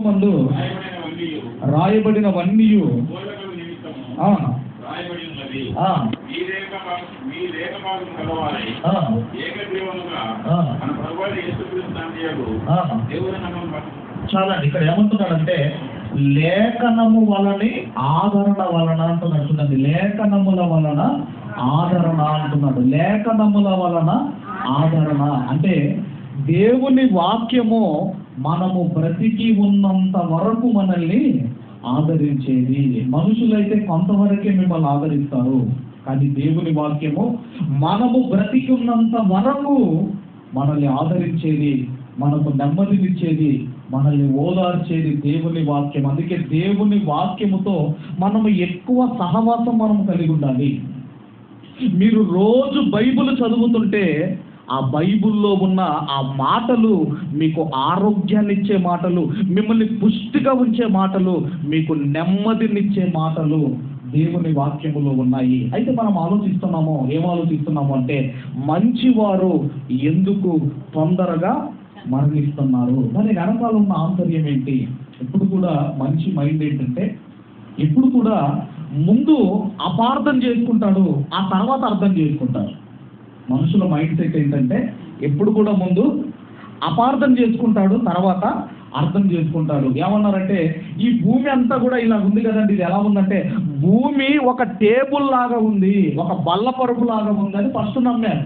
మందు రాయబడినవన్నీ చాలండి. ఇక్కడ ఏమంటున్నాడంటే లేఖనము వలని ఆదరణ వలన అంటున్నాడు. చూడండి, లేఖనముల వలన ఆదరణ అంటున్నాడు. లేఖనముల వలన ఆదరణ అంటే దేవుని వాక్యము మనము బ్రతికి ఉన్నంత వరకు మనల్ని ఆదరించేది. మనుషులైతే కొంతవరకే మిమ్మల్ని ఆదరిస్తారు, కానీ దేవుని వాక్యము మనము బ్రతికి ఉన్నంత వరకు మనల్ని ఆదరించేది, మనకు నెమ్మదినిచ్చేది, మనల్ని ఓదార్చేది దేవుని వాక్యం. అందుకే దేవుని వాక్యముతో మనము ఎక్కువ సహవాసం మనం కలిగి ఉండాలి. మీరు రోజు బైబిల్ చదువుతుంటే ఆ బైబిల్లో ఉన్న ఆ మాటలు మీకు ఆరోగ్యాన్ని ఇచ్చే మాటలు, మిమ్మల్ని పుష్టిగా ఉంచే మాటలు, మీకు నెమ్మదినిచ్చే మాటలు దేవుని వాక్యములో ఉన్నాయి. అయితే మనం ఏం ఆలోచిస్తున్నాము అంటే మంచివారు ఎందుకు తొందరగా మరణిస్తున్నారు? మరి వెనకాల ఉన్న ఆంతర్యం ఏంటి? ఎప్పుడు కూడా మంచి మైండ్ ఏంటంటే ఎప్పుడు కూడా ముందు అపార్థం చేసుకుంటాడు, ఆ తర్వాత అర్థం చేసుకుంటాడు. మనుషుల మైండ్ సెట్ ఏంటంటే ఎప్పుడు కూడా ముందు అపార్థం చేసుకుంటాడు, తర్వాత అర్థం చేసుకుంటాడు. ఏమన్నారంటే ఈ భూమి అంతా కూడా ఇలా ఉంది కదండి, ఇది ఎలా ఉందంటే భూమి ఒక టేబుల్ లాగా ఉంది, ఒక బల్ల పరుపు లాగా ఉంది అని ఫస్ట్ నమ్మారు.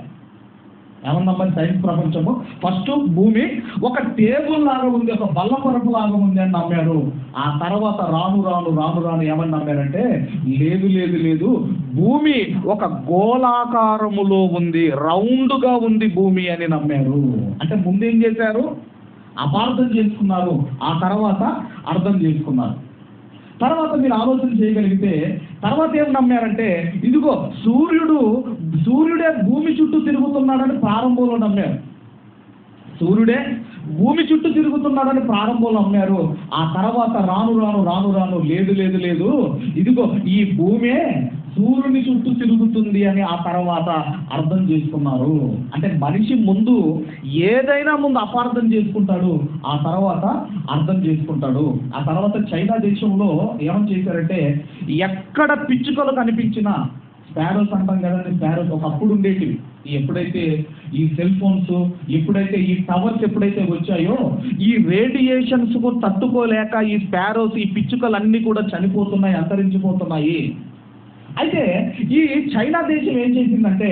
ఏమన్నమ్మని సైన్స్ ప్రపంచము ఫస్ట్ భూమి ఒక టేబుల్ లాగా ఉంది, ఒక బల్ల పరుపు లాగా ఉంది అని నమ్మారు. ఆ తర్వాత రాను రాను రాను రాను ఏమని నమ్మారంటే లేదు భూమి ఒక గోళాకారములో ఉంది, రౌండ్గా ఉంది భూమి అని నమ్మారు. అంటే ముందేం చేశారు? అపార్థం చేసుకున్నారు, ఆ తర్వాత అర్థం చేసుకున్నారు. తర్వాత మీరు ఆలోచన చేయగలిగితే తర్వాత ఏం నమ్మారంటే ఇదిగో సూర్యుడే భూమి చుట్టూ తిరుగుతున్నాడని ప్రారంభంలో నమ్మారు. సూర్యుడే భూమి చుట్టూ తిరుగుతున్నాడని ప్రారంభంలో నమ్మారు. ఆ తర్వాత రాను రాను లేదు ఇదిగో ఈ భూమే సూర్యుని చుట్టూ తిరుగుతుంది అని ఆ తర్వాత అర్థం చేసుకున్నారు. అంటే మనిషి ముందు ఏదైనా ముందు అపార్థం చేసుకుంటాడు, ఆ తర్వాత అర్థం చేసుకుంటాడు. ఆ తర్వాత చైనా దేశంలో ఏమని చేశారంటే ఎక్కడ పిచ్చుకలు కనిపించినా, స్పారోస్ అంటాం కదండి, స్పారోస్ ఒకప్పుడు ఉండేటివి. ఎప్పుడైతే ఈ సెల్ ఫోన్స్, ఎప్పుడైతే ఈ టవర్స్ ఎప్పుడైతే వచ్చాయో ఈ రేడియేషన్స్ కు తట్టుకోలేక ఈ స్పారోస్, ఈ పిచ్చుకలు అన్నీ కూడా చనిపోతున్నాయి, అంతరించిపోతున్నాయి. అయితే ఈ చైనా దేశం ఏం చేసిందంటే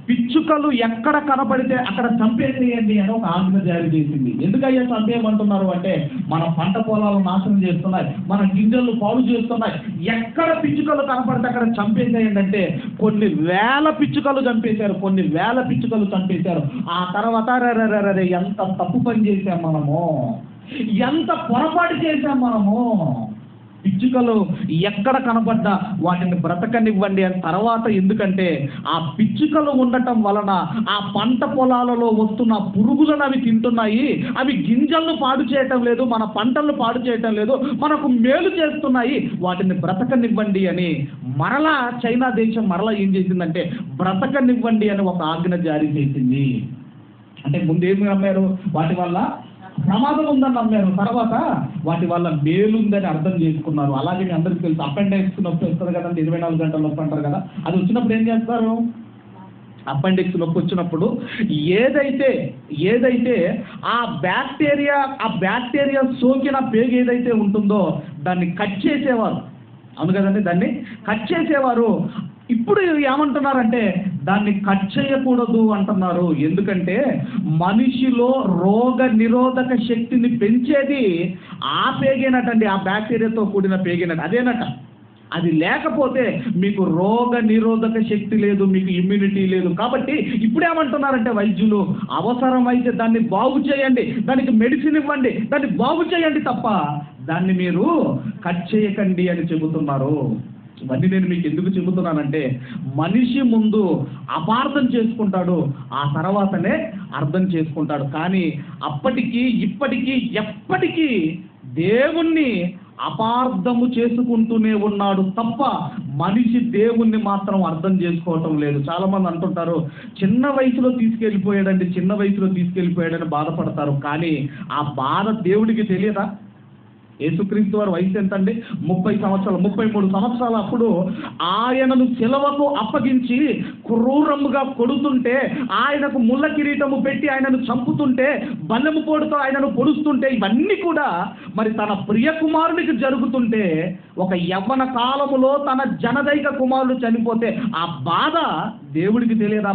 పిచ్చుకలు ఎక్కడ కనపడితే అక్కడ చంపేసేయండి అని ఒక ఆజ్ఞ జారీ చేసింది. ఎందుకయ్యా చంపేయమంటున్నారు అంటే మన పంట పొలాలను నాశనం చేస్తున్నాయి, మన గింజలను పాడు చేస్తున్నాయి, ఎక్కడ పిచ్చుకలు కనపడితే అక్కడ చంపేసేయండి అంటే కొన్ని వేల పిచ్చుకలు చంపేశారు. ఆ తర్వాత ఎంత తప్పు పని చేశాం మనము, ఎంత పొరపాటు చేశాం మనము. పిచ్చుకలు ఎక్కడ కనపడ్డా వాటిని బ్రతకనివ్వండి అని తర్వాత, ఎందుకంటే ఆ పిచ్చుకలు ఉండటం వలన ఆ పంట పొలాలలో వస్తున్న పురుగులను అవి తింటున్నాయి, అవి గింజలను పాడు చేయటం లేదు, మన పంటలను పాడు చేయటం లేదు, మనకు మేలు చేస్తున్నాయి, వాటిని బ్రతకనివ్వండి అని మరలా చైనా దేశం మరలా ఏం చేసిందంటే బ్రతకనివ్వండి అని ఒక ఆజ్ఞ జారీ చేసింది. అంటే ముందు ఏమి నమ్మారు? వాటి వల్ల ప్రమాదం ఉందని నమ్మారు, తర్వాత వాటి వల్ల మేలుందని అర్థం చేసుకున్నారు. అలాగే మీ అందరికీ తెలుసు అపెండిక్స్ నొప్పి వస్తుంది కదండి, 24 గంటల నొప్పి అంటారు కదా. అది వచ్చినప్పుడు ఏం చేస్తారు? అపెండిక్స్ నొప్పి వచ్చినప్పుడు ఏదైతే ఆ బ్యాక్టీరియా సోకిన పేగు ఏదైతే ఉంటుందో దాన్ని కట్ చేసేవారు. అవును కదండి, దాన్ని కట్ చేసేవారు. ఇప్పుడు ఏమంటున్నారంటే దాన్ని కట్ చేయకూడదు అంటున్నారు. ఎందుకంటే మనిషిలో రోగ నిరోధక శక్తిని పెంచేది ఆ పేగేనటండి, ఆ బ్యాక్టీరియాతో కూడిన పేగేనట, అదేనట. అది లేకపోతే మీకు రోగ నిరోధక శక్తి లేదు, మీకు ఇమ్యూనిటీ లేదు. కాబట్టి ఇప్పుడేమంటున్నారంటే వైద్యులు అవసరమైతే దాన్ని బాగు చేయండి, దానికి మెడిసిన్ ఇవ్వండి, దాన్ని బాగు చేయండి తప్ప దాన్ని మీరు కట్ చేయకండి అని చెబుతున్నారు. ఇవన్నీ నేను మీకు ఎందుకు చెబుతున్నానంటే మనిషి ముందు అపార్థం చేసుకుంటాడు, ఆ తర్వాతనే అర్థం చేసుకుంటాడు. కానీ అప్పటికీ ఇప్పటికీ ఎప్పటికీ దేవుణ్ణి అపార్థము చేసుకుంటూనే ఉన్నాడు తప్ప మనిషి దేవుణ్ణి మాత్రం అర్థం చేసుకోవటం లేదు. చాలా మంది అంటుంటారు చిన్న వయసులో తీసుకెళ్ళిపోయాడని బాధపడతారు. కానీ ఆ బాధ దేవుడికి తెలియదా? యేసుక్రీస్తు వారి వయసు ఎంత అండి? 30 సంవత్సరాలు, 33 సంవత్సరాలు. అప్పుడు ఆయనను శిలువకు అప్పగించి క్రూరముగా కొడుతుంటే, ఆయనకు ముళ్ళ కిరీటము పెట్టి ఆయనను చంపుతుంటే, బల్లెము పోటుతో ఆయనను పొడుస్తుంటే, ఇవన్నీ కూడా మరి తన ప్రియ కుమారునికి జరుగుతుంటే, ఒక యవ్వన కాలములో తన జనదైక కుమారుడు చనిపోతే ఆ బాధ దేవుడికి తెలియదా?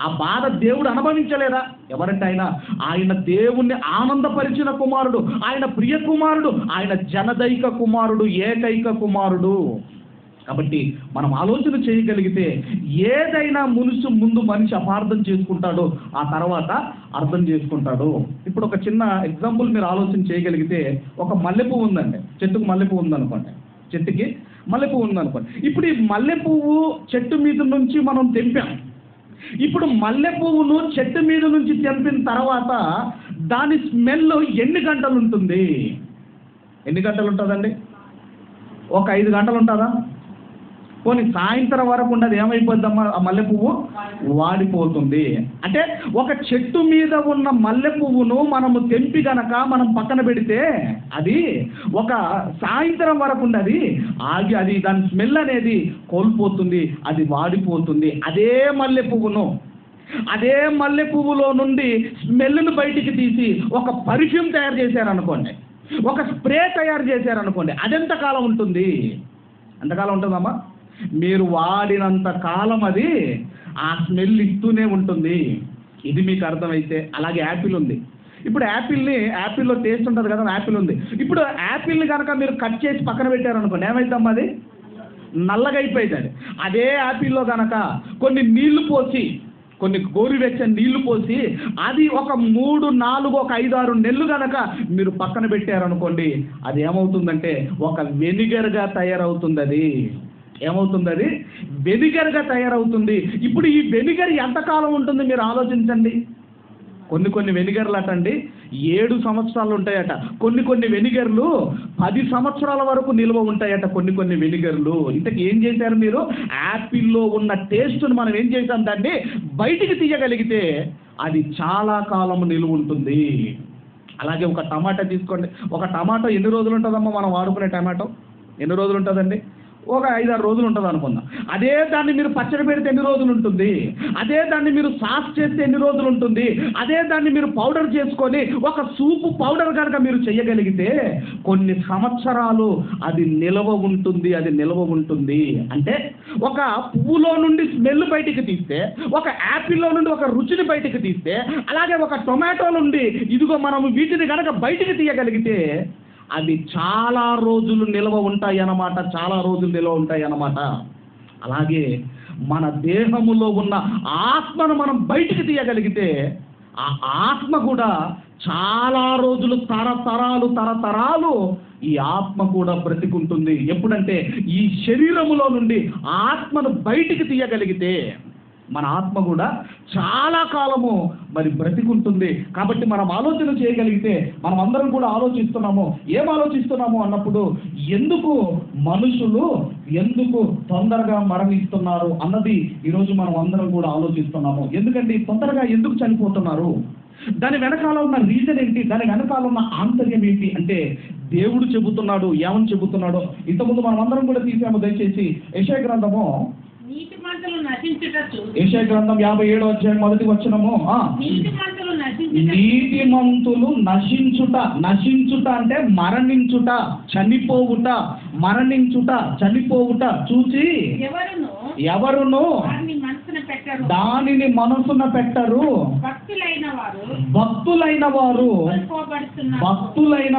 ఆ బాధ దేవుడు అనుభవించలేదా? ఎవరంటే ఆయన దేవుణ్ణి ఆనందపరిచిన కుమారుడు, ఆయన ప్రియ కుమారుడు, ఆయన జనదైక కుమారుడు, ఏకైక కుమారుడు. కాబట్టి మనం ఆలోచన చేయగలిగితే ఏదైనా ముందు మనిషి అపార్థం చేసుకుంటాడో ఆ తర్వాత అర్థం చేసుకుంటాడు. ఇప్పుడు ఒక చిన్న ఎగ్జాంపుల్ మీరు ఆలోచన చేయగలిగితే, ఒక మల్లెపువ్వు ఉందండి, చెట్టుకు మల్లెపువ్వు ఉందనుకోండి, చెట్టుకి మల్లెపువ్వు ఉందనుకోండి. ఇప్పుడు ఈ మల్లెపువ్వు చెట్టు మీద నుంచి మనం తెంపాం. ఇప్పుడు మల్లె పువ్వును చెట్టు మీద నుంచి తెంపిన తర్వాత దాని స్మెల్ ఎన్ని గంటలు ఉంటుంది? ఎన్ని గంటలు ఉంటుందండి? ఒక 5 గంటలు ఉంటుందా? పోనీ సాయంత్రం వరకు ఉండదు, ఏమైపోద్దమ్మా? ఆ మల్లె పువ్వు వాడిపోతుంది. అంటే ఒక చెట్టు మీద ఉన్న మల్లె పువ్వును మనము తెంపి గనక మనం పక్కన పెడితే అది ఒక సాయంత్రం వరకు ఉండదు, ఆగి అది దాని స్మెల్ అనేది కోల్పోతుంది, అది వాడిపోతుంది. అదే మల్లె పువ్వులో నుండి స్మెల్ను బయటికి తీసి ఒక పర్ఫ్యూమ్ తయారు చేశారనుకోండి, ఒక స్ప్రే తయారు చేశారనుకోండి, అదెంతకాలం ఉంటుంది? ఎంతకాలం ఉంటుందమ్మా? మీరు వాడినంత కాలం అది ఆ స్మెల్ ఇస్తూనే ఉంటుంది. ఇది మీకు అర్థమైతే. అలాగే యాపిల్ ఉంది. ఇప్పుడు యాపిల్లో టేస్ట్ ఉంటుంది కదా, యాపిల్ ఉంది. ఇప్పుడు యాపిల్ని కనుక మీరు కట్ చేసి పక్కన పెట్టారనుకోండి, ఏమైందమ్మా? అది నల్లగా అయిపోయింది. అదే యాపిల్లో కనుక కొన్ని నీళ్లు పోసి, కొన్ని గోరువెచ్చని నీళ్లు పోసి అది ఒక 3, 4, ఒక 5, 6 నెలలు కనుక మీరు పక్కన పెట్టారనుకోండి, అది ఏమవుతుందంటే ఒక వెనిగర్గా తయారవుతుంది. అది ఏమవుతుంది? అది వెనిగర్గా తయారవుతుంది. ఇప్పుడు ఈ వెనిగర్ ఎంతకాలం ఉంటుంది మీరు ఆలోచించండి. కొన్ని వెనిగర్లు అటండి 7 సంవత్సరాలు ఉంటాయట. కొన్ని వెనిగర్లు 10 సంవత్సరాల వరకు నిల్వ ఉంటాయట. కొన్ని వెనిగర్లు. ఇంతకు ఏం చేశారు మీరు? యాపిల్లో ఉన్న టేస్ట్ను మనం ఏం చేసాం? దాన్ని బయటికి తీయగలిగితే అది చాలా కాలం నిలువ ఉంటుంది. అలాగే ఒక టమాటా తీసుకోండి. ఒక టమాటో ఎన్ని రోజులు ఉంటుందమ్మా? మనం వాడుకునే టమాటో ఎన్ని రోజులు ఉంటుందండి? ఒక 5-6 రోజులు ఉంటుంది అనుకుందాం. అదే దాన్ని మీరు పచ్చడి పెడితే ఎన్ని రోజులు ఉంటుంది? అదే దాన్ని మీరు సాస్ చేస్తే ఎన్ని రోజులు ఉంటుంది? అదే దాన్ని మీరు పౌడర్ చేసుకొని ఒక సూపు పౌడర్ కనుక మీరు చేయగలిగితే కొన్ని సంవత్సరాలు అది నిల్వ ఉంటుంది. అంటే ఒక పువ్వులో నుండి స్మెల్ బయటికి తీస్తే, ఒక యాపిల్లో నుండి ఒక రుచిని బయటికి తీస్తే, అలాగే ఒక టొమాటో నుండి ఇదిగో మనము వీటిని కనుక బయటికి తీయగలిగితే అవి చాలా రోజులు నిల్వ ఉంటాయి అన్నమాట. అలాగే మన దేహములో ఉన్న ఆత్మను మనం బయటికి తీయగలిగితే ఆ ఆత్మ కూడా చాలా రోజులు, తరతరాలు ఈ ఆత్మ కూడా బ్రతికుంటుంది. ఎప్పుడంటే ఈ శరీరములో నుండి ఆత్మను బయటికి తీయగలిగితే మన ఆత్మ కూడా చాలా కాలము మరి బ్రతికుంటుంది. కాబట్టి మనం ఆలోచన చేయగలిగితే మనం అందరం కూడా ఏం ఆలోచిస్తున్నాము అన్నప్పుడు, ఎందుకు మనుషులు తొందరగా మరణిస్తున్నారు అన్నది ఈరోజు మనం అందరం కూడా ఆలోచిస్తున్నాము. ఎందుకంటే తొందరగా ఎందుకు చనిపోతున్నారు? దాని వెనకాల ఉన్న రీజన్ ఏంటి? దాని వెనకాల ఉన్న ఆంతర్యం ఏంటి అంటే దేవుడు చెబుతున్నాడు. ఏమని చెబుతున్నాడో ఇంతకుముందు మనం అందరం కూడా తీసాము. దయచేసి యెషయా గ్రంథము, యెషయా గ్రంథం 57వ అధ్యాయం 1వ వచనము. నీతిమంతులు నశించుట అంటే మరణించుట, చనిపోవుట చూచి ఎవరును దానిని మనసున పెట్టరు. భక్తులైన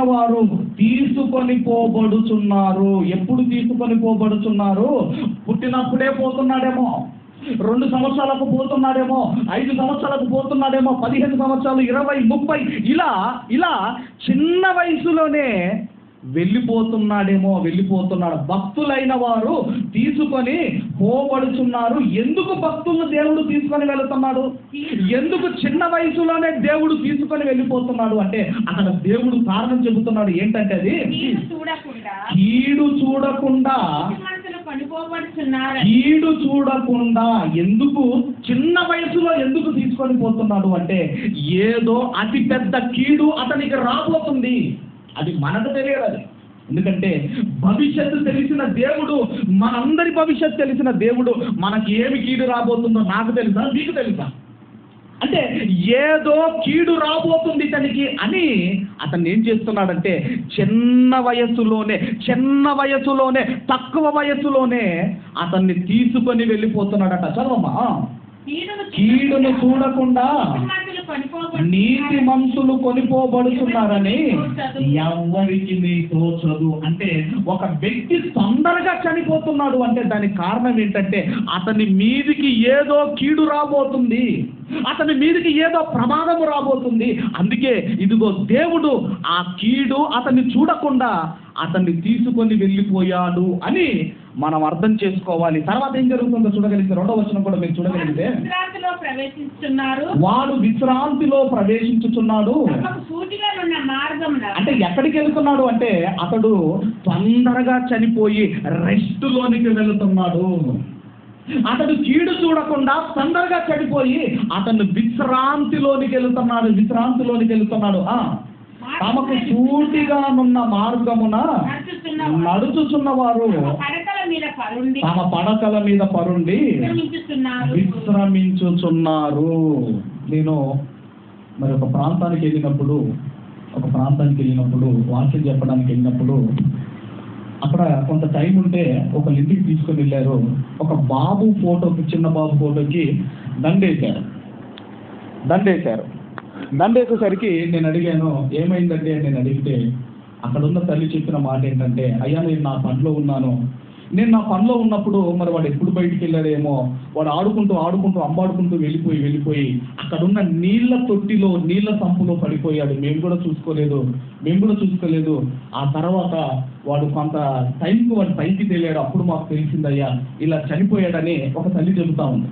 వారు తీసుకొని పోబడుచున్నారు. ఎప్పుడు తీసుకొని పోబడుచున్నారు? పుట్టినప్పుడే పోతున్నాడేమో, 2 సంవత్సరాలకు పోతున్నాడేమో, 5 సంవత్సరాలకు పోతున్నాడేమో, 15 సంవత్సరాలు, 20, 30 ఇలా చిన్న వయసులోనే వెళ్ళిపోతున్నాడు. భక్తులైన వారు తీసుకొని పోబడుచున్నారు. ఎందుకు భక్తులను దేవుడు తీసుకొని వెళుతున్నాడు? ఎందుకు చిన్న వయసులోనే దేవుడు తీసుకొని వెళ్ళిపోతున్నాడు అంటే అక్కడ దేవుడు కారణం చెబుతున్నాడు. ఏంటంటే అది కీడు చూడకుండా ఎందుకు చిన్న వయసులో ఎందుకు తీసుకొని పోతున్నాడు అంటే ఏదో అతి పెద్ద కీడు అతనికి రాబోతుంది. అది మనకు తెలియదు. అది ఎందుకంటే భవిష్యత్తు తెలిసిన దేవుడు, మనందరి భవిష్యత్తు తెలిసిన దేవుడు. మనకి ఏమి కీడు రాబోతుందో నాకు తెలుసా, మీకు తెలుసా? అంటే ఏదో కీడు రాబోతుంది ఇతనికి అని అతన్ని ఏం చేస్తున్నాడంటే చిన్న వయసులోనే తక్కువ వయసులోనే అతన్ని తీసుకొని వెళ్ళిపోతున్నాడట. చదవమ్మా. కీడును చూడకుండా నీతి మనుషులు కొనిపోబడుతున్నారని ఎవరికి తోచదు. అంటే ఒక వ్యక్తి తొందరగా చనిపోతున్నాడు అంటే దానికి కారణం ఏంటంటే అతని మీదికి ఏదో కీడు రాబోతుంది, అతని మీదికి ఏదో ప్రమాదము రాబోతుంది. అందుకే ఇదిగో దేవుడు ఆ కీడు అతన్ని చూడకుండా అతన్ని తీసుకొని వెళ్ళిపోయాడు అని మనం అర్థం చేసుకోవాలి. తర్వాత ఏం జరుగుతుందో చూడగలిగితే 2వ వచనం కూడా మీరు చూడగలిగితే, వాడు విశ్రాంతిలో ప్రవేశించుచున్నాడు. అంటే ఎక్కడికి వెళ్తున్నాడు అంటే అతడు తొందరగా చనిపోయి రెస్ట్ లోనికి వెళుతున్నాడు. అతడు కీడు చూడకుండా తొందరగా చనిపోయి అతను విశ్రాంతిలోనికి వెళుతున్నాడు. తమకు సూటిగానున్న మార్గమున నడుచుచున్నవారు తమ పడకల మీద పరుండి విశ్రమించుచున్నారు. నేను మరి ఒక ప్రాంతానికి వెళ్ళినప్పుడు వాక్యం చెప్పడానికి వెళ్ళినప్పుడు అక్కడ కొంత టైం ఉంటే ఒక ఇంటికి తీసుకొని వెళ్ళారు. ఒక బాబు ఫోటోకి, చిన్న బాబు ఫోటోకి దండేసేసరికి నేను అడిగాను, ఏమైందంటే నేను అడిగితే అక్కడ ఉన్న తల్లి చెప్పిన మాట ఏంటంటే, అయ్యా నేను నా పనిలో ఉన్నప్పుడు మరి వాడు ఎప్పుడు బయటికి వెళ్ళాడేమో, వాడు ఆడుకుంటూ అంబాడుకుంటూ వెళ్ళిపోయి అక్కడున్న నీళ్ళ తొట్టిలో, నీళ్ళ సంపులో పడిపోయాడు. మేము కూడా చూసుకోలేదు. ఆ తర్వాత వాడు కొంత టైంకి వాడు పైకి తేలాడు. అప్పుడు మాకు తెలిసిందయ్యా ఇలా చనిపోయాడని ఒక తల్లి చెబుతా ఉంది.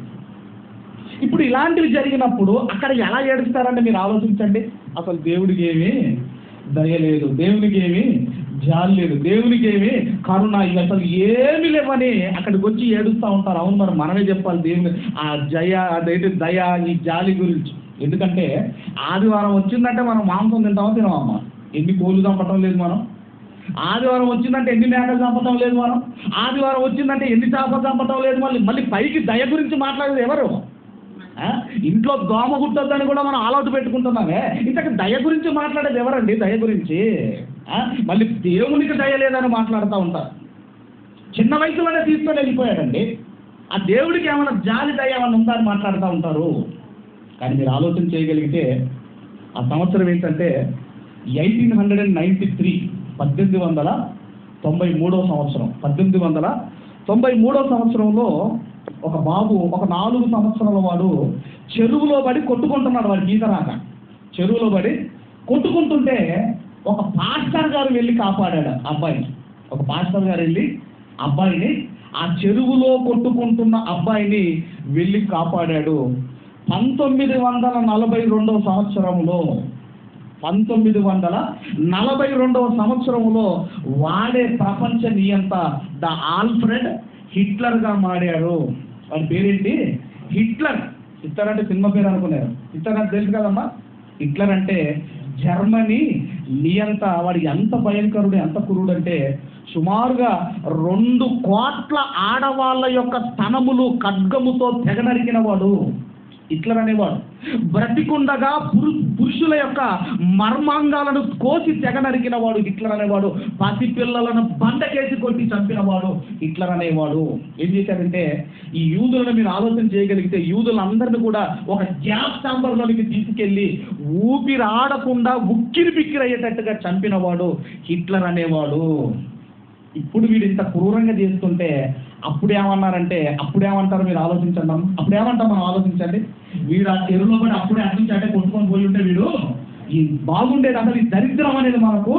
ఇప్పుడు ఇలాంటివి జరిగినప్పుడు అక్కడ ఎలా ఏడుస్తారంటే మీరు ఆలోచించండి. అసలు దేవుడికి ఏమి దయ లేదు, దేవునికి ఏమి జాలి లేదు, దేవునికి ఏమి కరుణ, ఇవి అసలు ఏమి లేవని అక్కడికి వచ్చి ఏడుస్తూ ఉంటారు. అవును, మరి మనమే చెప్పాలి దేవుని ఆ దయ, ఈ జాలి గురించి. ఎందుకంటే ఆదివారం వచ్చిందంటే మనం మాంసం తినమమ్మా. ఎన్ని కోళ్ళు చంపటం లేదు మనం. ఆదివారం వచ్చిందంటే ఎన్ని మేకలు చంపటం లేదు మనం. ఆదివారం వచ్చిందంటే ఎన్ని చేపలు చంపటం లేదు. మళ్ళీ పైకి దయ గురించి మాట్లాడేది ఎవరు? ఇంట్లో దోమ గుట్టొద్దని కూడా మనం ఆలోచన పెట్టుకుంటున్నామే. ఇంతకు దయ గురించి మాట్లాడేది ఎవరండి? దయ గురించి మళ్ళీ దేవునికి దయ లేదని మాట్లాడుతూ ఉంటారు. చిన్న వయసులోనే తీసుకొని వెళ్ళిపోయాడండి. ఆ దేవుడికి ఏమైనా జాలి దయ ఏమైనా ఉందా అని మాట్లాడుతూ ఉంటారు. కానీ మీరు ఆలోచన చేయగలిగితే ఆ సంవత్సరం ఏంటంటే 1893 1893 సంవత్సరంలో ఒక బాబు, ఒక 4 సంవత్సరాల వాడు చెరువులో పడి కొట్టుకుంటున్నాడు. వాడికి ఈత రాక చెరువులో పడి కొట్టుకుంటుంటే ఒక పాస్టర్ గారు వెళ్ళి కాపాడాడు అబ్బాయిని. ఆ చెరువులో కొట్టుకుంటున్న అబ్బాయిని వెళ్ళి కాపాడాడు. 1942 సంవత్సరంలో వాడే ప్రపంచ నియంత ఆల్ఫ్రెడ్ హిట్లర్గా మారాడు. వాడి పేరేంటి? హిట్లర్ అంటే సినిమా పేరు అనుకున్నారు. హిట్లర్ అంటే తెలుసు కదమ్మా. హిట్లర్ అంటే జర్మనీ నియంత. వాడు ఎంత భయంకరుడు, ఎంత క్రూరుడు అంటే సుమారుగా 2 కోట్ల ఆడవాళ్ళ యొక్క స్తనములు ఖడ్గముతో తెగనరికిన వాడు హిట్లర్ అనేవాడు. బ్రతికుండగా పురుషుల యొక్క మర్మాంగాలను కోసి తెగనరికిన వాడు హిట్లర్ అనేవాడు. పసిపిల్లలను బండకేసి కొట్టి చంపినవాడు హిట్లర్ అనేవాడు. ఏం చేశాడంటే ఈ యూదులను మీరు ఆలోచన చేయగలిగితే యూదులందరినీ కూడా ఒక గ్యాస్ ఛాంబర్లోనికి తీసుకెళ్లి ఊపిరి ఆడకుండా ఉక్కిరి బిక్కిరయ్యేటట్టుగా చంపినవాడు హిట్లర్ అనేవాడు. ఇప్పుడు వీడు ఇంత క్రూరంగా చేస్తుంటే అప్పుడేమంటారు మీరు ఆలోచించండి. మనం ఆలోచించండి. వీడు ఆ చెరువులో కూడా అప్పుడే అట్నుంచి కొట్టుకొని పోయి ఉంటే వీడు ఈ బాగుండేది. అసలు ఈ దరిద్రం అనేది మనకు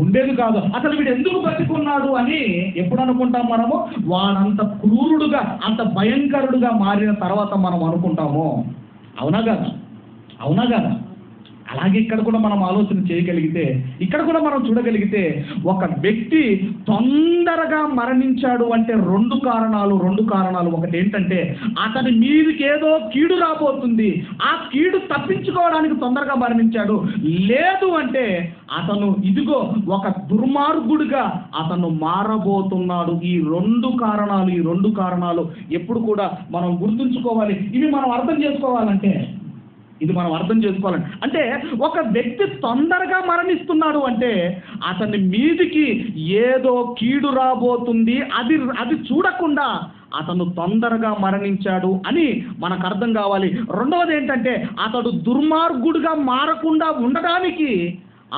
ఉండేది కాదు. అసలు వీడు ఎందుకు బ్రతికున్నాడు అని ఎప్పుడు అనుకుంటాం మనము? వాడంత క్రూరుడుగా, అంత భయంకరుడుగా మారిన తర్వాత మనం అనుకుంటాము. అవునా కదా? అలాగే ఇక్కడ కూడా మనం ఆలోచన చేయగలిగితే, ఇక్కడ కూడా మనం చూడగలిగితే, ఒక వ్యక్తి తొందరగా మరణించాడు అంటే రెండు కారణాలు. ఒకటి ఏంటంటే, అతని మీదకి ఏదో కీడు రాబోతుంది, ఆ కీడు తప్పించుకోవడానికి తొందరగా మరణించాడు. లేదు అంటే అతను ఇదిగో ఒక దుర్మార్గుడిగా అతను మారబోతున్నాడు. ఈ రెండు కారణాలు ఎప్పుడు కూడా మనం గుర్తుంచుకోవాలి. ఇది మనం అర్థం చేసుకోవాలంటే అంటే ఒక వ్యక్తి తొందరగా మరణిస్తున్నాడు అంటే అతని మీదికి ఏదో కీడు రాబోతుంది, అది చూడకుండా అతను తొందరగా మరణించాడు అని మనకు అర్థం కావాలి. రెండవది ఏంటంటే, అతడు దుర్మార్గుడిగా మారకుండా ఉండడానికి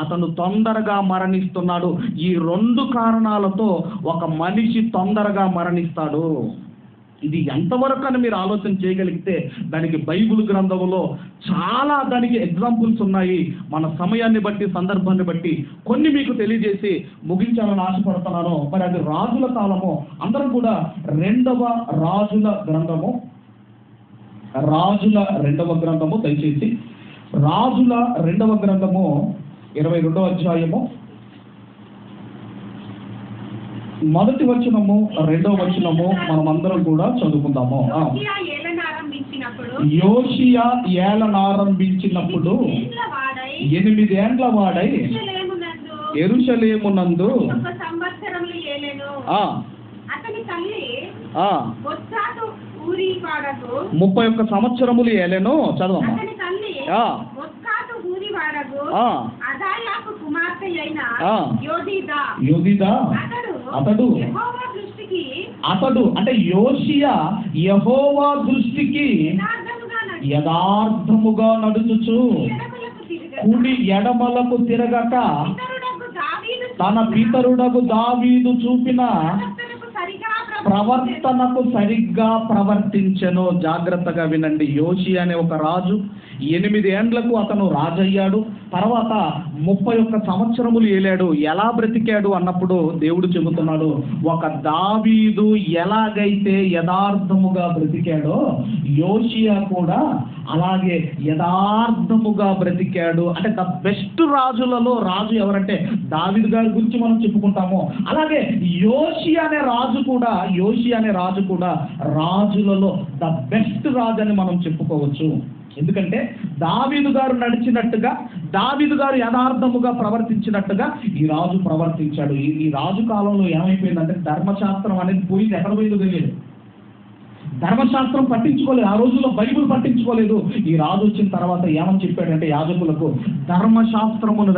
అతను తొందరగా మరణిస్తున్నాడు. ఈ రెండు కారణాలతో ఒక మనిషి తొందరగా మరణిస్తాడు. ఇది ఎంతవరకు అని మీరు ఆలోచన చేయగలిగితే, దానికి బైబిల్ గ్రంథంలో చాలా దానికి ఎగ్జాంపుల్స్ ఉన్నాయి. మన సమయాన్ని బట్టి, సందర్భాన్ని బట్టి కొన్ని మీకు తెలియజేసి ముగించాలని ఆశపడుతున్నాను. మరి అది రాజుల కాలము. అందరం కూడా రాజుల రెండవ గ్రంథము దయచేసి రాజుల రెండవ గ్రంథము 22వ అధ్యాయము మొదటి వచనము, రెండవ వచనము మనం అందరం కూడా చదువుకుందాము. యోషియా ఏలనారంభించినప్పుడు 8 ఏండ్ల వాడై యెరూషలేమునందు 31 సంవత్సరములు ఏలెను. చదవమ్మా. అతడు అంటే యోషియా యెహోవా దృష్టికి యథార్థముగా నడుచుచు కుడి ఎడమలకు తిరగక తన పితరుడగు దావీదు చూపిన ప్రవర్తనకు సరిగ్గా ప్రవర్తించెను. జాగ్రత్తగా వినండి. యోషియా అనే ఒక రాజు 8 ఏండ్లకు అతను రాజయ్యాడు. తర్వాత 31 సంవత్సరములు ఏలాడు. ఎలా బ్రతికాడు అన్నప్పుడు దేవుడు చెబుతున్నాడు, ఒక దావీదు ఎలాగైతే యథార్థముగా బ్రతికాడో యోషియా కూడా అలాగే యథార్థముగా బ్రతికాడు. అంటే ద బెస్ట్ రాజులలో రాజు ఎవరంటే దావీదు గారి గురించి మనం చెప్పుకుంటాము. అలాగే యోషియా అనే రాజు కూడా రాజులలో ద బెస్ట్ రాజు అని మనం చెప్పుకోవచ్చు. ఎందుకంటే దావీదు గారు నడిచినట్టుగా, దావీదు గారు యథార్థముగా ప్రవర్తించినట్టుగా ఈ రాజు ప్రవర్తించాడు. ఈ రాజు కాలంలో ఏమైపోయిందంటే, ధర్మశాస్త్రం అనేది పోయింది. ఎక్కడ పోయిందో తెలియదు. ధర్మశాస్త్రం పట్టించుకోలేదు. ఆ రోజుల్లో బైబిల్ పట్టించుకోలేదు. ఈ రాజు వచ్చిన తర్వాత ఏమని చెప్పాడంటే యాజకులకు, ధర్మశాస్త్రమును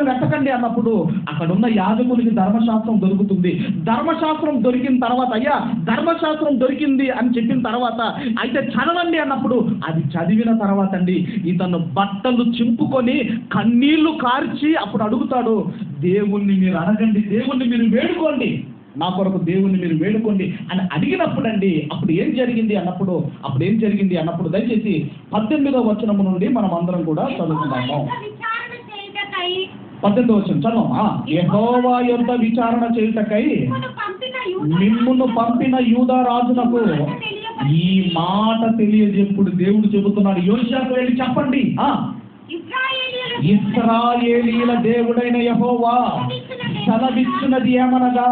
వెతకండి అన్నప్పుడు అక్కడున్న యాజకులకి ధర్మశాస్త్రం దొరుకుతుంది. ధర్మశాస్త్రం దొరికిన తర్వాత, అయ్యా ధర్మశాస్త్రం దొరికింది అని చెప్పిన తర్వాత అయితే చదవండి అన్నప్పుడు అది చదివిన తర్వాత అండి ఇతను బట్టలు చింపుకొని కన్నీళ్లు కార్చి అప్పుడు అడుగుతాడు, దేవుణ్ణి మీరు అడగండి, దేవుణ్ణి మీరు వేడుకోండి, నా కొరకు దేవుణ్ణి మీరు వేడుకోండి అని అడిగినప్పుడు అండి అప్పుడు ఏం జరిగింది అన్నప్పుడు దయచేసి 18వ వచనము నుండి మనం అందరం కూడా చదువుకుందాము. 18వ వచనం చదవమా. యెహోవా యొద్ద విచారణ చేయుటకై మిమ్మును పంపిన యూదా రాజునకు ఈ మాట తెలియజెప్పుడు దేవుడు చెబుతున్నాడు, యోషియాకు వెళ్ళి చెప్పండి, ఇశ్రాయేలీయుల దేవుడైన యెహోవా సెలవిచ్చినది ఏమనగా,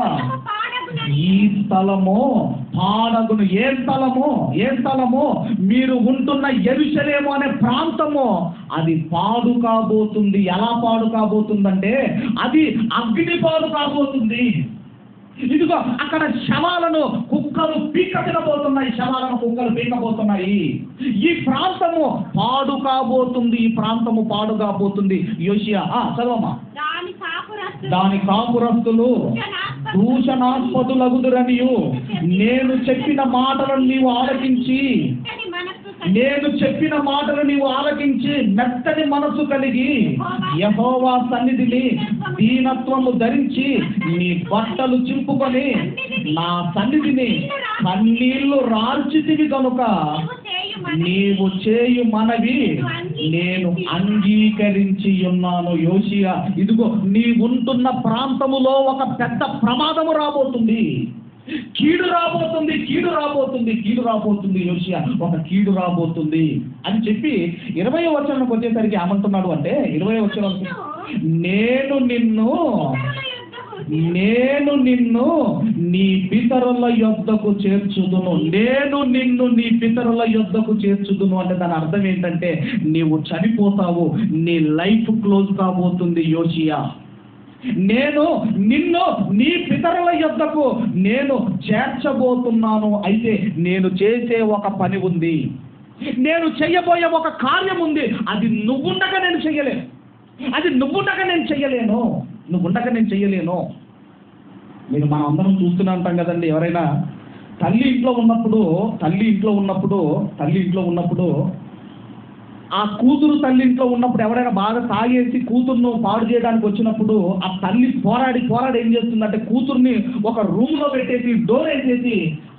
ఈ స్థలము పాడగును. ఏ స్థలము? మీరు ఉంటున్న యెరూషలేము అనే ప్రాంతము అది పాడు కాబోతుంది. ఎలా పాడు కాబోతుందంటే అది అగ్ని పాడు కాబోతుంది. ఇదిగో అక్కడ శవాలను కుక్కలు పీక తినబోతున్నాయి. ఈ ప్రాంతము పాడు కాబోతుంది. యోషియా చదవమా. దాని కాపురస్తులు దూషణాస్పదులగుదురనియు నేను చెప్పిన మాటలను నీవు ఆలకించి మెత్తని మనసు కలిగి యెహోవా సన్నిధిని దీనత్వము ధరించి నీ బట్టలు చింపుకొని నా సన్నిధిని కన్నీళ్లు రాల్చితివి కనుక నీవు చేయు మనవి నేను అంగీకరించి ఉన్నాను. యోషియా, ఇదిగో నీ ఉంటున్న ప్రాంతములో ఒక పెద్ద ప్రమాదము రాబోతుంది. కీడు రాబోతుంది, కీడు రాబోతుంది, కీడు రాబోతుంది, యోషియా ఒక కీడు రాబోతుంది అని చెప్పి 20వ వచనానికి వచ్చేసరికి ఏమంటున్నాడు అంటే 20వ వచనం, నేను నిన్ను నీ పితరుల యొద్దకు చేర్చుదును, నేను నిన్ను నీ పితరుల యొద్దకు చేర్చుదును అంటే దాని అర్థం ఏంటంటే నీవు చనిపోతావు, నీ లైఫ్ క్లోజ్ కాబోతుంది యోషియా. నేను నిన్ను నీ పితరుల యొద్దకు నేను చేర్చబోతున్నాను. అయితే నేను చేసే ఒక పని ఉంది, నేను చెయ్యబోయే ఒక కార్యం ఉంది. అది నువ్వుండగా నేను చెయ్యలేను, నువ్వుండగా నేను చెయ్యలేను. మీరు మనం అందరం చూస్తూనే ఉంటాం కదండి. ఎవరైనా తల్లి ఇంట్లో ఉన్నప్పుడు ఆ కూతురు తల్లి ఇంట్లో ఉన్నప్పుడు ఎవరైనా బాగా తాగేసి కూతురును పాడు చేయడానికి వచ్చినప్పుడు ఆ తల్లి పోరాడి ఏం చేస్తుందంటే కూతుర్ని ఒక రూమ్లో పెట్టేసి డోర్ వేసేసి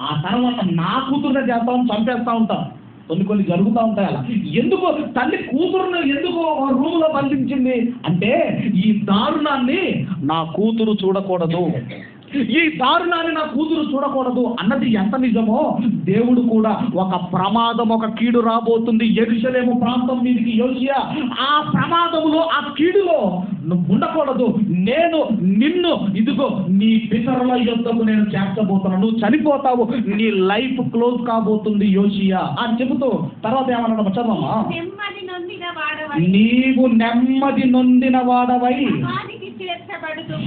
ఆ తర్వాత నా కూతురునే చేస్తామని చంపేస్తూ ఉంటాం. కొన్ని జరుగుతూ ఉంటాయి అలా. ఎందుకు తల్లి కూతురును ఎందుకు రూమ్లో బంధించింది అంటే ఈ దారుణాన్ని నా కూతురు చూడకూడదు, అన్నది ఎంత నిజమో దేవుడు కూడా ఒక ప్రమాదం, ఒక కీడు రాబోతుంది యెరూషలేము ప్రాంతం మీదకి యోషియా. ఆ ప్రమాదములో, ఆ కీడులో నువ్వు ఉండకూడదు. నేను నిన్ను ఇదిగో నీ పితరుల యొద్దకు నేను చేర్చబోతున్నాను, నువ్వు చనిపోతావు, నీ లైఫ్ క్లోజ్ కాబోతుంది యోషియా అని చెబుతూ తర్వాత ఏమన్నా చదవమ్మా, నీవు నెమ్మది నొందిన వాడవై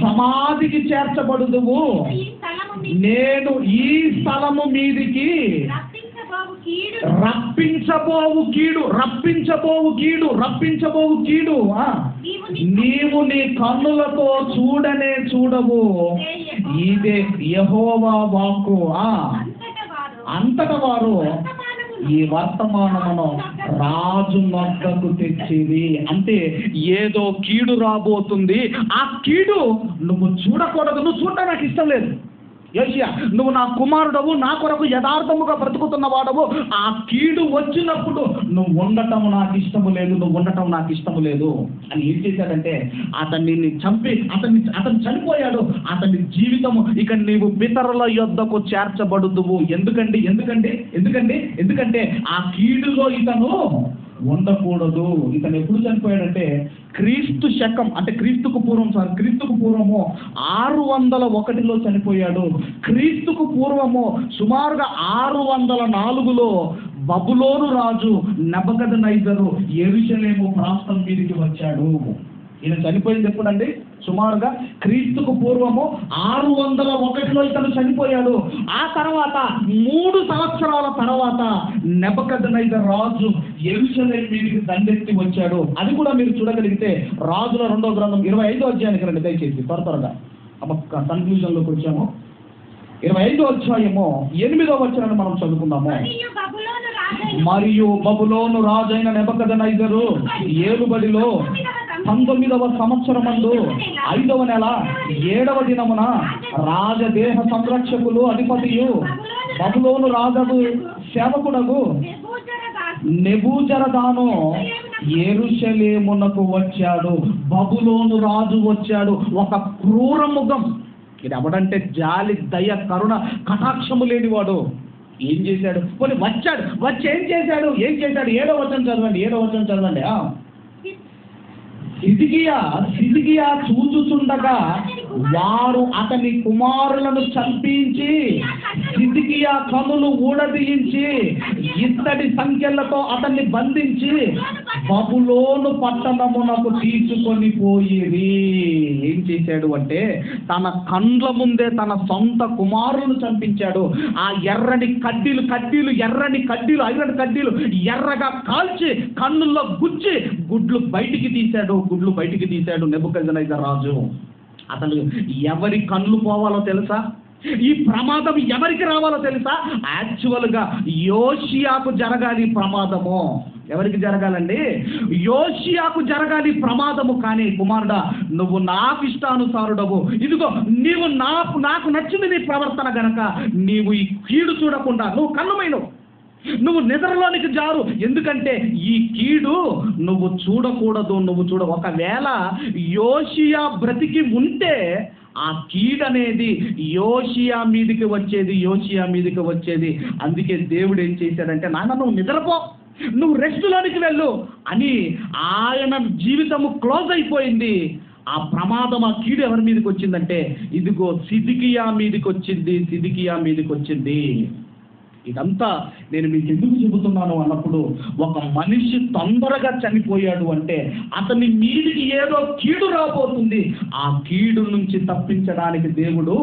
సమాధికి చేర్చబడుదువు, నేను ఈ స్థలము మీదికి రప్పించబోవు కీడు నీవు నీ కన్నులతో చూడనే చూడవు, ఇదే యెహోవా వాక్కు. అంతట వారు ఈ వర్తమానమును రాజు వద్దకు తెచ్చిరి. అంటే ఏదో కీడు రాబోతుంది, ఆ కీడు నువ్వు చూడకూడదు, నువ్వు చూడటం నాకు ఇష్టం లేదు యోషియా, నువ్వు నా కుమారుడవు, నా కొరకు యథార్థముగా బ్రతుకుతున్న వాడవు, ఆ కీడు వచ్చినప్పుడు నువ్వు ఉండటం నాకు ఇష్టము లేదు అని ఏం చేశాడంటే అతన్ని చంపి అతను చనిపోయాడు. అతని జీవితము ఇక నీవు పితరుల యొద్దకు చేర్చబడుదువు. ఎందుకంటే ఆ కీడులో ఇతను ఉండకూడదు. ఇతను ఎప్పుడు చనిపోయాడంటే క్రీస్తు శకం అంటే క్రీస్తుకు పూర్వము 601లో చనిపోయాడు. క్రీస్తుకు పూర్వము సుమారుగా 604లో బబులోను రాజు నెబుకద్నెజరు యెరూషలేము ప్రాంతం మీదకి వచ్చాడు. ఈయన చనిపోయింది ఎప్పుడండి? సుమారుగా క్రీస్తుకు పూర్వము 601లో ఇతను చనిపోయాడు. ఆ తర్వాత 3 సంవత్సరాల తర్వాత నెబుకద్నెజరు రాజు యెరూషలేము మీదకి దండెత్తి వచ్చాడు. అది కూడా మీరు చూడగలిగితే రాజుల 2వ గ్రంథం 25వ అధ్యాయానికి రండి దయచేసి. త్వరగా కన్క్లూజన్లోకి వచ్చాము. 25వ అధ్యాయము 8వ వచనాన్ని మనం చదువుకుందాము. మరియు బబులోను రాజైన నెబుకద్నెజరు ఏలుబడిలో 19వ సంవత్సరమందు 5వ నెల 7వ దినమున రాజదేహ సంరక్షకులు అధిపతియు బబులోను రాజు సేవకుడగు నెబూజరదాను యెరూషలేమునకు వచ్చాడు. బబులోను రాజు వచ్చాడు. ఒక క్రూర ముఖం, ఇది ఎవడంటే జాలి, దయ, కరుణ, కటాక్షము లేనివాడు. ఏం చేశాడు? పోనీ వచ్చి ఏం చేశాడు? 7వ వచనం చదవండి. సిద్కియా చూచుచుండగా వారు అతని కుమారులను చంపించి సిద్కియా కనులు ఊడదీయించి ఇత్తడి సంఖ్యలతో అతన్ని బంధించి బబులోను పట్టణమునకు తీసుకొని పోయిరి. ఏం చేశాడు అంటే తన కండ్ల ముందే తన సొంత కుమారులను చంపించాడు. ఆ ఎర్రని కడ్డీలు ఐరన్ కడ్డీలు ఎర్రగా కాల్చి కన్నుల్లో గుచ్చి గుడ్లు బయటికి తీశాడు నెబుకద్నెజరు రాజు. అతను ఎవరి కళ్ళు పోవాలో తెలుసా? ఈ ప్రమాదం ఎవరికి రావాలో తెలుసా? యాక్చువల్గా యోషియాకు జరగాలి ప్రమాదము. ఎవరికి జరగాలండి? యోషియాకు జరగాలి ప్రమాదము. కానీ కుమారుడా, నువ్వు నాకు ఇష్టానుసారుడవు, ఇదిగో నీవు నాకు నచ్చింది నీ ప్రవర్తన గనక నీవు ఈ కీడు చూడకుండా నువ్వు కన్నుమైనవు, నువ్వు నిద్రలోనికి జారు. ఎందుకంటే ఈ కీడు నువ్వు చూడకూడదు. ఒకవేళ యోషియా బ్రతికి ఉంటే ఆ కీడనేది యోషియా మీదికి వచ్చేది. అందుకే దేవుడు ఏం చేశాడంటే, నాన్న నువ్వు నిద్రపో, నువ్వు రెస్టులోనికి వెళ్ళు అని ఆయన జీవితము క్లోజ్ అయిపోయింది. ఆ ప్రమాదం, ఆ కీడు ఎవరి మీదకి వచ్చిందంటే, ఇదిగో సిద్కియా మీదకి వచ్చింది. ఇదంతా నేను మీకు ఎందుకు చెబుతున్నాను అన్నప్పుడు, ఒక మనిషి తొందరగా చనిపోయాడు అంటే అతని మీదికి ఏదో కీడు రాబోతుంది. ఆ కీడు నుంచి తప్పించడానికి దేవుడు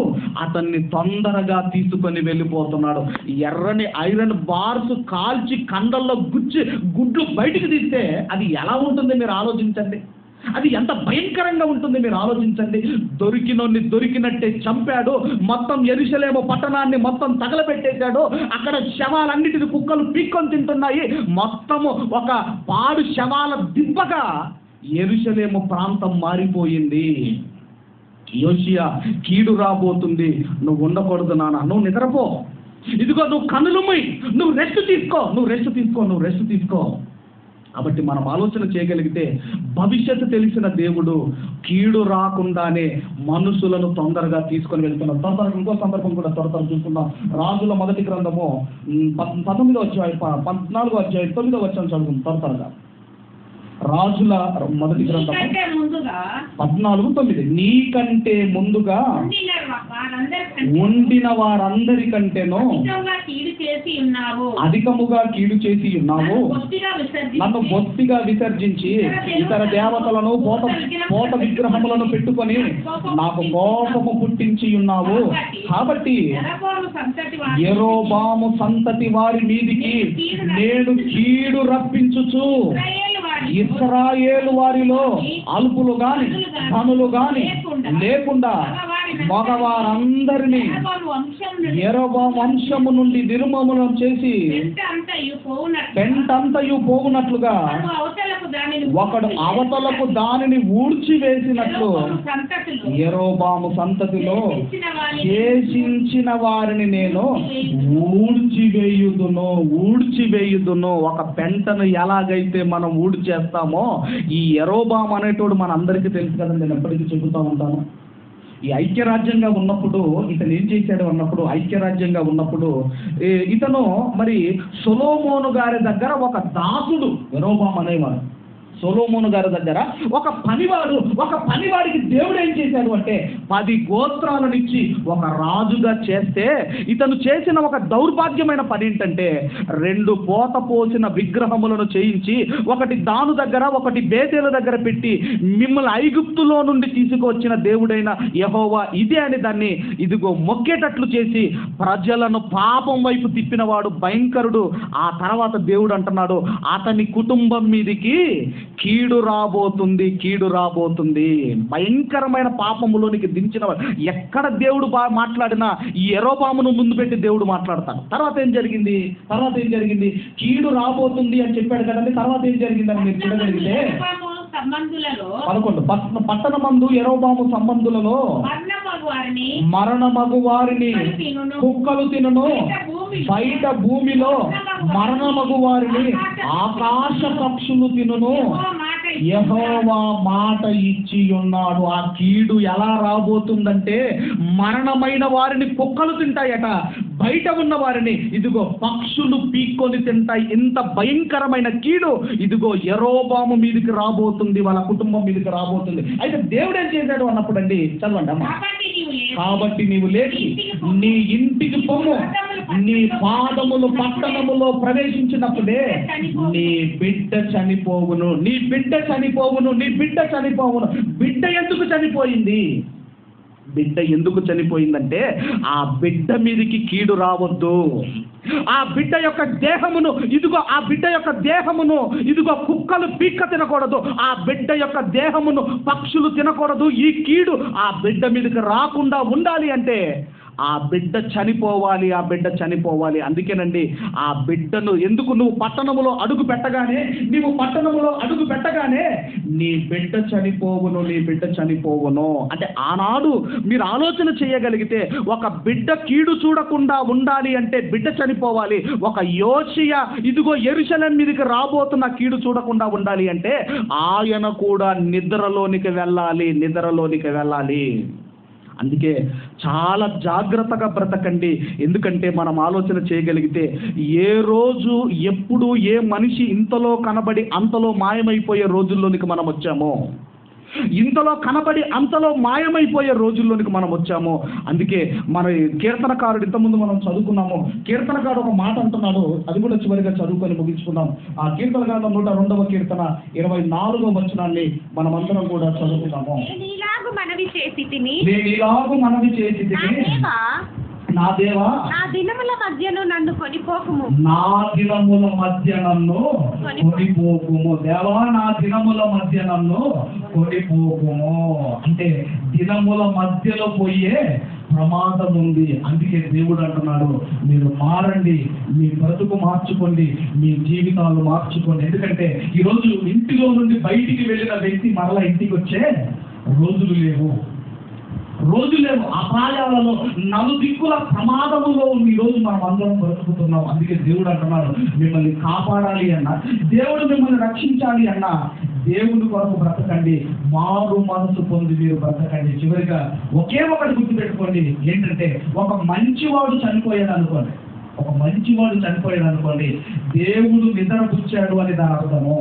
అతన్ని తొందరగా తీసుకొని వెళ్ళిపోతున్నాడు. ఎర్రని ఐరన్ బార్స్ కాల్చి కండల్లో గుచ్చి గుడ్లు బయటికి తీస్తే అది ఎలా ఉంటుంది మీరు ఆలోచించండి. అది ఎంత భయంకరంగా ఉంటుంది మీరు ఆలోచించండి. దొరికినోన్ని దొరికినట్టే చంపాడు. మొత్తం యెరూషలేము పట్టణాన్ని మొత్తం తగలబెట్టేశాడు. అక్కడ శవాలన్నిటిని కుక్కలు పీక్కొని తింటున్నాయి. మొత్తము ఒక పాడు శవాల దిబ్బగా యెరూషలేము ప్రాంతం మారిపోయింది. యోషియా, కీడు రాబోతుంది, నువ్వు ఉండకూడదు నాన్న, నువ్వు నిద్రపో, ఇదిగో నువ్వు కన్నులు మూయి, నువ్వు రెస్ట్ తీసుకో. కాబట్టి మనం ఆలోచన చేయగలిగితే, భవిష్యత్తు తెలిసిన దేవుడు కీడు రాకుండానే మనుషులను తొందరగా తీసుకొని వెళ్తున్నాడు. త్వరగా ఇంకో సందర్భం కూడా త్వరగా చూసుకుందాం. రాజుల మొదటి గ్రంథము 14వ అధ్యాయం 14వ అధ్యాయం 9వ వచనం చదువుకుందాం త్వరగా. రాజుల మొదటి గ్రంథము 14:9. నీకంటే ముందుగా ఉండిన వారందరికంటేనో అధికముగా కీడు చేసి ఉన్నావు. నన్ను బొత్తిగా విసర్జించి ఇతర దేవతలను పోత విగ్రహములను పెట్టుకొని నాకు కోపము పుట్టించి ఉన్నావు. కాబట్టి యెరోబాము సంతతి వారి మీదికి నేను కీడు రప్పించుచు ఇశ్రాయేలు వారిలో అల్పులు గాని ధనులు గాని లేకుండా మగవారందరినీ యెరోబాము వంశము నుండి నిర్మూలన చేసి పెంటంతయు పోవునట్లుగా ఒకడు అవతలకు దానిని ఊడ్చివేసినట్లు యెరోబాము సంతతిలో శేషించిన వారిని నేను ఊడ్చివేయుదును. ఒక పెంటను ఎలాగైతే మనం ఊడ్చేస్తామో, ఈ యెరోబాము అనేటోడు మన అందరికీ తెలుసు కదండి. నేను ఎప్పటికీ చెబుతూ ఉంటాను. ఈ ఐక్యరాజ్యంగా ఉన్నప్పుడు ఇతను ఏం చేశాడు అన్నప్పుడు, ఐక్యరాజ్యంగా ఉన్నప్పుడు ఇతను మరి సొలొమోను గారి దగ్గర ఒక దాసుడు, యెరోబాము అనేవాడు. సొలొమోను గారి దగ్గర ఒక పనివాడికి దేవుడు ఏం చేశాడు అంటే 10 గోత్రాలనిచ్చి ఒక రాజుగా చేస్తే, ఇతను చేసిన ఒక దౌర్భాగ్యమైన పని ఏంటంటే, 2 పోత పోసిన విగ్రహములను చేయించి ఒకటి దాను దగ్గర ఒకటి బేతేలు దగ్గర పెట్టి, మిమ్మల్ని ఐగుప్తులో నుండి తీసుకువచ్చిన దేవుడైన యెహోవా ఇదే అని దాన్ని ఇదిగో మొక్కేటట్లు చేసి ప్రజలను పాపం వైపు తిప్పినవాడు భయంకరుడు. ఆ తర్వాత దేవుడు అంటున్నాడు, అతని కుటుంబం మీదికి కీడు రాబోతుంది. భయంకరమైన పాపములోనికి దించిన ఎక్కడ దేవుడు మాట్లాడినా ఈ యెరోబామును ముందు పెట్టి దేవుడు మాట్లాడతాడు. తర్వాత ఏం జరిగింది? కీడు రాబోతుంది అని చెప్పాడు కదండి. తర్వాత ఏం జరిగిందని మీరు చూడగలిగితే 11 పట్టణమందు యెరోబాము సంబంధులలో మరణమగు వారిని కుక్కలు తినును, బయట భూమిలో మరణమగు వారిని ఆకాశ పక్షులు తినును. యెహోవా మాట ఇచ్చి ఉన్నాడు. ఆ కీడు ఎలా రాబోతుందంటే, మరణమైన వారిని కుక్కలు తింటాయట, బయట ఉన్న వారిని ఇదిగో పక్షులు పీక్కొని తింటాయి. ఇంత భయంకరమైన కీడు ఇదిగో యెరోబాము మీదకి రాబోతుంది, వాళ్ళ కుటుంబం మీదకి రాబోతుంది. అయితే దేవుడు ఏం చేశాడు అన్నప్పుడు అండి, చదవండి అమ్మా. కాబట్టి నీవు లేచి నీ ఇంటికి పొమ్ము, నీ పాదములు పట్టణములో ప్రవేశించినప్పుడే నీ బిడ్డ చనిపోవును. బిడ్డ ఎందుకు చనిపోయిందంటే, ఆ బిడ్డ మీదకి కీడు రావద్దు. ఆ బిడ్డ యొక్క దేహమును ఇదిగో కుక్కలు పీక్క తినకూడదు. ఆ బిడ్డ యొక్క దేహమును పక్షులు తినకూడదు. ఈ కీడు ఆ బిడ్డ మీదకి రాకుండా ఉండాలి అంటే ఆ బిడ్డ చనిపోవాలి. అందుకేనండి, ఆ బిడ్డను ఎందుకు నువ్వు పట్టణములో అడుగు పెట్టగానే నీ బిడ్డ చనిపోవును అంటే, ఆనాడు మీరు ఆలోచన చేయగలిగితే, ఒక బిడ్డ కీడు చూడకుండా ఉండాలి అంటే బిడ్డ చనిపోవాలి. ఒక యోషియా ఇదిగో యెరూషలేము మీదకి రాబోతున్న కీడు చూడకుండా ఉండాలి అంటే ఆయన కూడా నిద్రలోనికి వెళ్ళాలి. అందుకే చాలా జాగ్రత్తగా బ్రతకండి. ఎందుకంటే మనం ఆలోచన చేయగలిగితే ఏ రోజు ఎప్పుడు ఏ మనిషి ఇంతలో కనబడి అంతలో మాయమైపోయే రోజుల్లోనికి మనం వచ్చామో, ఇంతలో కనబడి అంతలో మాయమైపోయే రోజుల్లోనికి మనం వచ్చాము. అందుకే మన కీర్తనకారుడు ఇంతకుముందు మనం చదువుకున్నాము. కీర్తనకారుడు ఒక మాట అంటున్నాడు, అది కూడా చివరిగా చదువుకొని ముగించుకుందాం. ఆ కీర్తనకారుడు 102వ కీర్తన 24వ వచనాన్ని మనమందరం కూడా చదువుకున్నాము. నేను ఇలాగు మనవి చేసి తిని, నా దేవా నా దినముల మధ్యను నన్ను కొనిపోకుము. నా దినముల మధ్య నన్ను కొనిపోకుము. దేవా నా దినముల మధ్య నన్ను కొనిపోకుము. అంటే దినముల మధ్యలో పోయే ప్రమాదం ఉంది. అందుకే దేవుడు అంటున్నాడు, మీరు మారండి, మీ బ్రతుకు మార్చుకోండి, మీ జీవితాలు మార్చుకోండి. ఎందుకంటే ఈరోజు ఇంటిలో నుండి బయటికి వెళ్ళిన వ్యక్తి మరలా ఇంటికి వచ్చే రోజులు లేవు. అపాయాలలో నలుదిక్కుల ప్రమాదములో ఈ రోజు మనం అందరం బ్రతుకుతున్నాం. అందుకే దేవుడు అంటున్నాడు, మిమ్మల్ని కాపాడాలి అన్నా, దేవుడు మిమ్మల్ని రక్షించాలి అన్నా, దేవుడి కొరకు బ్రతకండి, మారు మనసు పొంది మీరు బ్రతకండి. చివరిగా ఒకే ఒకటి గుర్తుపెట్టుకోండి, ఏంటంటే ఒక మంచివాడు చనిపోయాడు అనుకోండి, దేవుడు నిద్రపుచ్చాడు అని దాని అర్థము.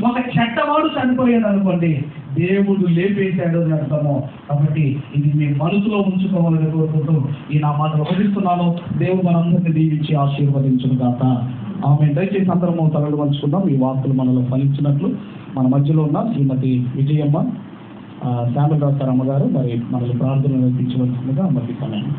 ఒక చెడ్డవాడు చనిపోయాడు అనుకోండి, దేవుడు లేపేశాడు అని అర్థము. కాబట్టి ఇది మీ మనసులో ఉంచుకోవాలని కోరుకుంటూ ఈ నా మాటలు వదిలిస్తున్నాను. దేవుడు మనందరినీ దీవించి ఆశీర్వదించును గాక. ఆమె దయచేసి అందరము తలలు పంచుకుందాం. ఈ వార్తలు మనలో ఫలించినట్లు మన మధ్యలో ఉన్న శ్రీమతి విజయమ్మ, శ్యామలరావు అమ్మగారు మరి మనల్ని ప్రార్థనలు నడిపించవలసిందిగా మరి సమయం.